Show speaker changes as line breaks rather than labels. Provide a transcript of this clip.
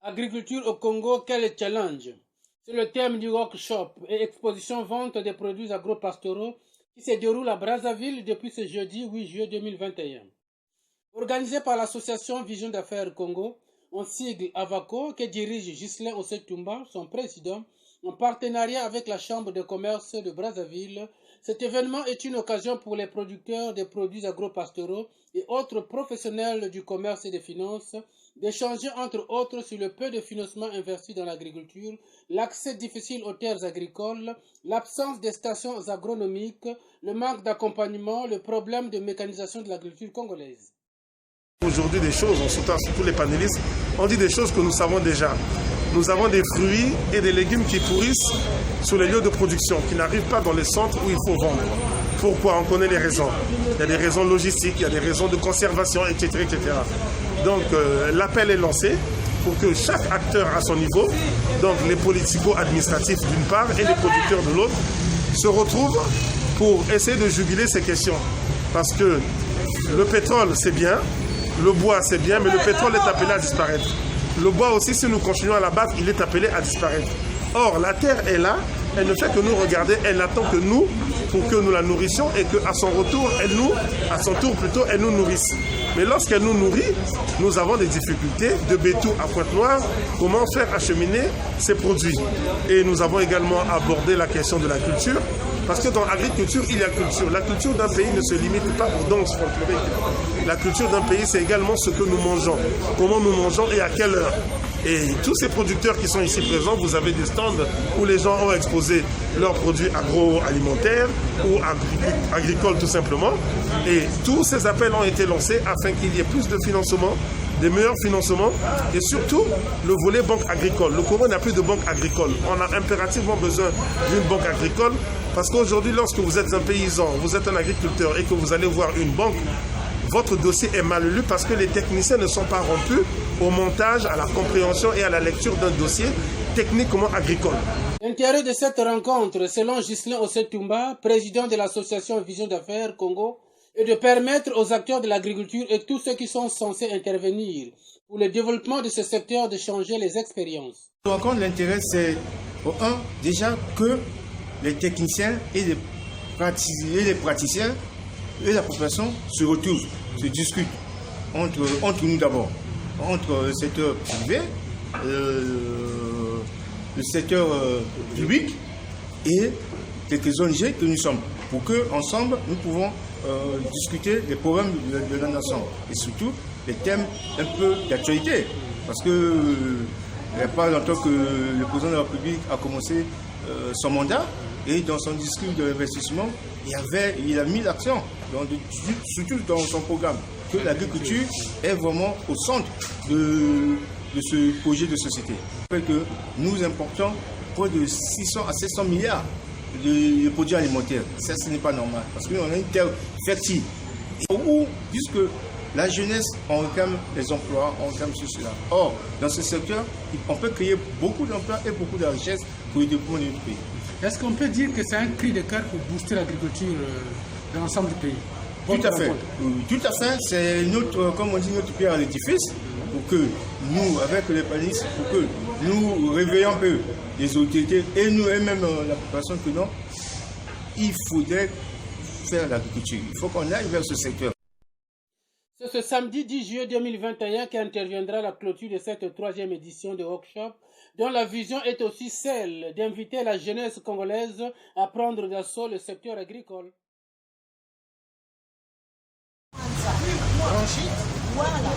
Agriculture au Congo, quel challenge? C'est le thème du workshop et exposition vente des produits agro-pastoraux qui se déroule à Brazzaville depuis ce jeudi 8 juillet 2021. Organisé par l'association Vision d'Affaires Congo, en sigle AVACO, que dirige Ghislain Ossetumba, son président, en partenariat avec la Chambre de commerce de Brazzaville. Cet événement est une occasion pour les producteurs de produits agro-pastoraux et autres professionnels du commerce et des finances d'échanger entre autres sur le peu de financement investi dans l'agriculture, l'accès difficile aux terres agricoles, l'absence des stations agronomiques, le manque d'accompagnement, le problème de mécanisation de l'agriculture congolaise.
Aujourd'hui des choses, surtout les panélistes, on dit des choses que nous savons déjà. Nous avons des fruits et des légumes qui pourrissent sur les lieux de production, qui n'arrivent pas dans les centres où il faut vendre. Pourquoi? On connaît les raisons. Il y a des raisons logistiques, il y a des raisons de conservation, etc. etc. Donc l'appel est lancé pour que chaque acteur à son niveau, donc les politico-administratifs d'une part et les producteurs de l'autre, se retrouvent pour essayer de juguler ces questions. Parce que le pétrole c'est bien, le bois c'est bien, mais le pétrole est appelé à disparaître. Le bois aussi, si nous continuons à l'abattre, il est appelé à disparaître. Or, la terre est là, elle ne fait que nous regarder, elle n'attend que nous pour que nous la nourrissions et qu'à son retour, à son tour plutôt, elle nous nourrisse. Mais lorsqu'elle nous nourrit, nous avons des difficultés de Bétou à Pointe-Noire, comment faire acheminer ces produits. Et nous avons également abordé la question de la culture, parce que dans l'agriculture, il y a culture. La culture d'un pays ne se limite pas aux danses folkloriques. La culture d'un pays, c'est également ce que nous mangeons, comment nous mangeons et à quelle heure. Et tous ces producteurs qui sont ici présents, vous avez des stands où les gens ont exposé leurs produits agroalimentaires ou agricoles tout simplement. Et tous ces appels ont été lancés afin qu'il y ait plus de financement, des meilleurs financements et surtout le volet banque agricole. Le Congo n'a plus de banque agricole. On a impérativement besoin d'une banque agricole parce qu'aujourd'hui, lorsque vous êtes un paysan, vous êtes un agriculteur et que vous allez voir une banque, votre dossier est mal lu parce que les techniciens ne sont pas rompus au montage, à la compréhension et à la lecture d'un dossier techniquement agricole.
L'intérêt de cette rencontre, selon Ghislain Ossetumba, président de l'association Vision d'Affaires Congo, est de permettre aux acteurs de l'agriculture et tous ceux qui sont censés intervenir pour le développement de ce secteur de changer les expériences.
L'intérêt, c'est déjà que les techniciens et les praticiens et la population se retrouvent, se discutent entre nous d'abord, entre le secteur privé, le secteur public et quelques ONG que nous sommes, pour qu'ensemble nous pouvons discuter des problèmes de la nation et surtout les thèmes un peu d'actualité. Parce que il n'y a pas longtemps que le président de la République a commencé son mandat et dans son discours d'investissement, il a mis l'accent, surtout dans son programme, que l'agriculture est vraiment au centre de ce projet de société. Que nous importons près de 600 à 700 milliards de produits alimentaires. Ça, ce n'est pas normal, parce qu'on a une terre fertile. Où, puisque la jeunesse, on réclame les emplois, on réclame cela. Or, dans ce secteur, on peut créer beaucoup d'emplois et beaucoup de richesses pour le développement de notre pays.
Est-ce qu'on peut dire que c'est un cri de cœur pour booster l'agriculture dans l'ensemble du pays?
Tout à fait. Tout à fait. C'est notre, comme on dit, notre pierre à l'édifice pour que nous, avec les panélistes, pour que nous réveillons un peu les autorités et nous et même la population que non, il faudrait faire l'agriculture. Il faut qu'on aille vers ce secteur.
C'est ce samedi 10 juillet 2021 qu'interviendra la clôture de cette troisième édition de workshop, dont la vision est aussi celle d'inviter la jeunesse congolaise à prendre d'assaut le secteur agricole.
Voilà.